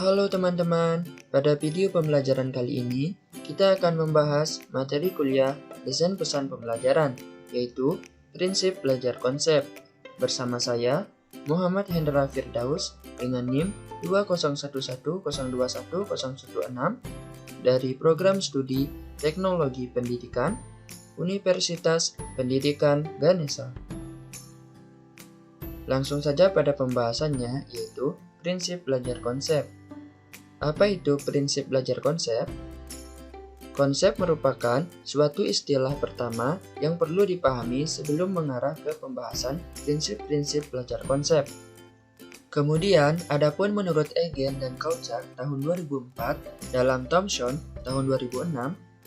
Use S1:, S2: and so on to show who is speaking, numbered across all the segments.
S1: Halo teman-teman, pada video pembelajaran kali ini kita akan membahas materi kuliah desain pesan pembelajaran, yaitu prinsip belajar konsep. Bersama saya, Muhammad Hendra Firdaus dengan NIM 20110210116 dari Program Studi Teknologi Pendidikan Universitas Pendidikan Ganesha. Langsung saja pada pembahasannya, yaitu prinsip belajar konsep. Apa itu prinsip belajar konsep? Konsep merupakan suatu istilah pertama yang perlu dipahami sebelum mengarah ke pembahasan prinsip-prinsip belajar konsep. Kemudian, adapun menurut Egan dan Kautsak tahun 2004 dalam Thomson tahun 2006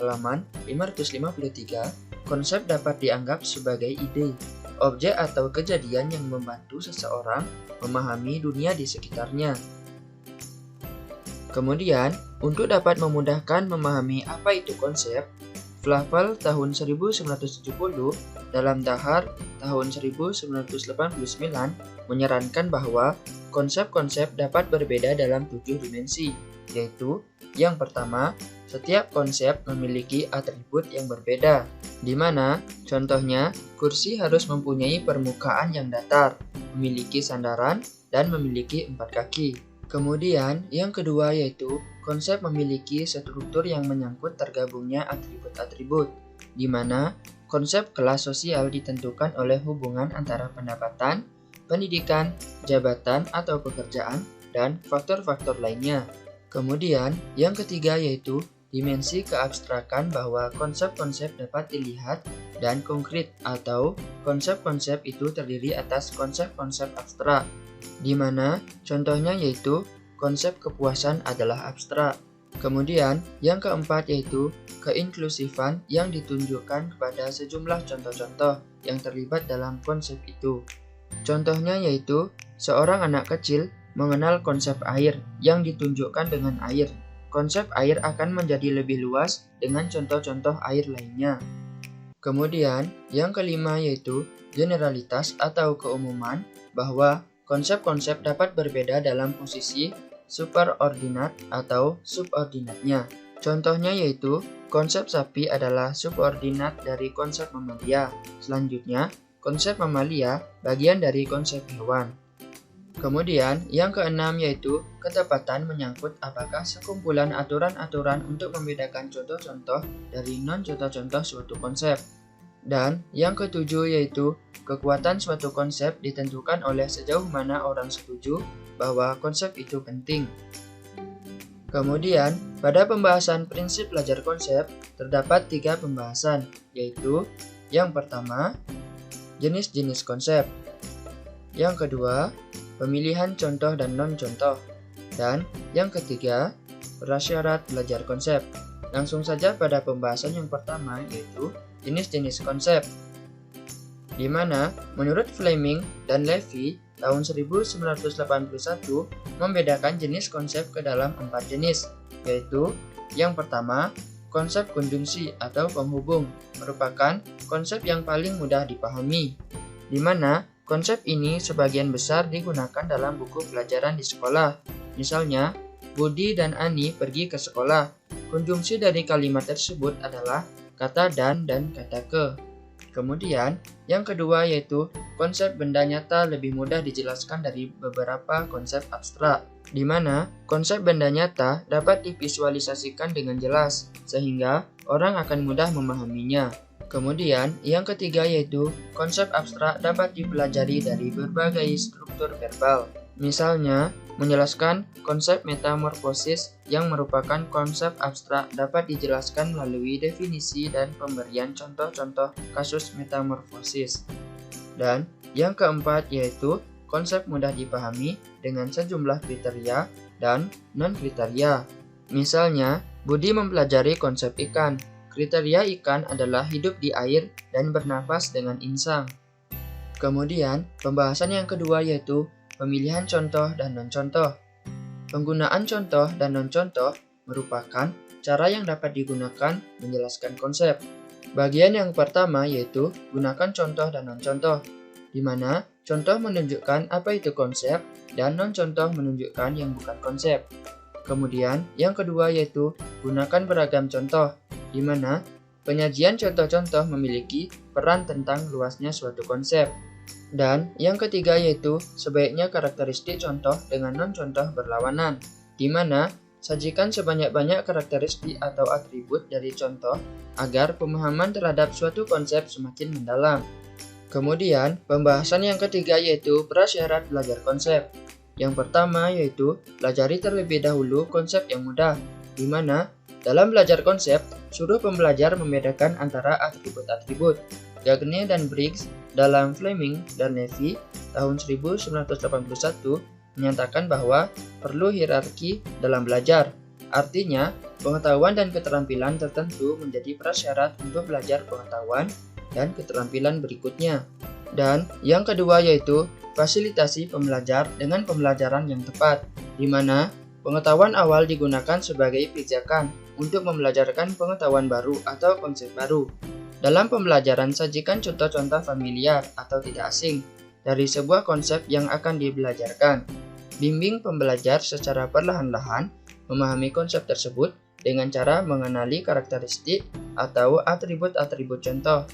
S1: halaman 553, konsep dapat dianggap sebagai ide, objek atau kejadian yang membantu seseorang memahami dunia di sekitarnya. Kemudian, untuk dapat memudahkan memahami apa itu konsep, Flavel tahun 1970 dalam Dahar tahun 1989 menyarankan bahwa konsep-konsep dapat berbeda dalam 7 dimensi, yaitu yang pertama, setiap konsep memiliki atribut yang berbeda, di mana contohnya kursi harus mempunyai permukaan yang datar, memiliki sandaran, dan memiliki 4 kaki. Kemudian, yang kedua yaitu konsep memiliki struktur yang menyangkut tergabungnya atribut-atribut, di mana konsep kelas sosial ditentukan oleh hubungan antara pendapatan, pendidikan, jabatan atau pekerjaan, dan faktor-faktor lainnya. Kemudian, yang ketiga yaitu dimensi keabstrakan bahwa konsep-konsep dapat dilihat dan konkret atau konsep-konsep itu terdiri atas konsep-konsep abstrak, di mana contohnya yaitu konsep kepuasan adalah abstrak. Kemudian, yang keempat yaitu keinklusifan yang ditunjukkan kepada sejumlah contoh-contoh yang terlibat dalam konsep itu. Contohnya yaitu seorang anak kecil mengenal konsep air yang ditunjukkan dengan air. Konsep air akan menjadi lebih luas dengan contoh-contoh air lainnya. Kemudian, yang kelima yaitu generalitas atau keumuman bahwa konsep-konsep dapat berbeda dalam posisi superordinat atau subordinatnya. Contohnya yaitu konsep sapi adalah subordinat dari konsep mamalia. Selanjutnya, konsep mamalia bagian dari konsep hewan. Kemudian, yang keenam yaitu ketepatan menyangkut apakah sekumpulan aturan-aturan untuk membedakan contoh-contoh dari non-contoh-contoh suatu konsep. Dan yang ketujuh yaitu kekuatan suatu konsep ditentukan oleh sejauh mana orang setuju bahwa konsep itu penting. Kemudian, pada pembahasan prinsip belajar konsep terdapat 3 pembahasan, yaitu yang pertama, jenis-jenis konsep. Yang kedua, pemilihan contoh dan non-contoh. Dan yang ketiga, prasyarat belajar konsep. Langsung saja pada pembahasan yang pertama yaitu jenis-jenis konsep. Di mana menurut Fleming dan Levy tahun 1981 membedakan jenis konsep ke dalam 4 jenis, yaitu yang pertama, konsep konjungsi atau penghubung merupakan konsep yang paling mudah dipahami, di mana konsep ini sebagian besar digunakan dalam buku pelajaran di sekolah. Misalnya, Budi dan Ani pergi ke sekolah. Konjungsi dari kalimat tersebut adalah kata dan kata ke. Kemudian, yang kedua yaitu konsep benda nyata lebih mudah dijelaskan dari beberapa konsep abstrak, di mana konsep benda nyata dapat divisualisasikan dengan jelas, sehingga orang akan mudah memahaminya. Kemudian, yang ketiga yaitu konsep abstrak dapat dipelajari dari berbagai struktur verbal. Misalnya, menjelaskan konsep metamorfosis yang merupakan konsep abstrak dapat dijelaskan melalui definisi dan pemberian contoh-contoh kasus metamorfosis. Dan yang keempat yaitu konsep mudah dipahami dengan sejumlah kriteria dan non-kriteria. Misalnya, Budi mempelajari konsep ikan. Kriteria ikan adalah hidup di air dan bernafas dengan insang. Kemudian, pembahasan yang kedua yaitu pemilihan contoh dan non-contoh. Penggunaan contoh dan non-contoh merupakan cara yang dapat digunakan menjelaskan konsep. Bagian yang pertama yaitu gunakan contoh dan non-contoh, di mana contoh menunjukkan apa itu konsep dan non-contoh menunjukkan yang bukan konsep. Kemudian, yang kedua yaitu gunakan beragam contoh, di mana penyajian contoh-contoh memiliki peran tentang luasnya suatu konsep. Dan yang ketiga yaitu sebaiknya karakteristik contoh dengan non-contoh berlawanan, di mana sajikan sebanyak-banyak karakteristik atau atribut dari contoh agar pemahaman terhadap suatu konsep semakin mendalam. Kemudian, pembahasan yang ketiga yaitu prasyarat belajar konsep. Yang pertama yaitu pelajari terlebih dahulu konsep yang mudah, di mana dalam belajar konsep, suruh pembelajar membedakan antara atribut-atribut. Gagne dan Briggs dalam Fleming dan Levy tahun 1981 menyatakan bahwa perlu hierarki dalam belajar. Artinya, pengetahuan dan keterampilan tertentu menjadi prasyarat untuk belajar pengetahuan dan keterampilan berikutnya. Dan yang kedua yaitu fasilitasi pembelajar dengan pembelajaran yang tepat, di mana pengetahuan awal digunakan sebagai pijakan untuk membelajarkan pengetahuan baru atau konsep baru. Dalam pembelajaran, sajikan contoh-contoh familiar atau tidak asing dari sebuah konsep yang akan dibelajarkan. Bimbing pembelajar secara perlahan-lahan memahami konsep tersebut dengan cara mengenali karakteristik atau atribut-atribut contoh.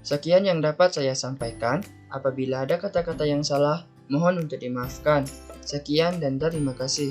S1: Sekian yang dapat saya sampaikan. Apabila ada kata-kata yang salah, mohon untuk dimaafkan. Sekian dan terima kasih.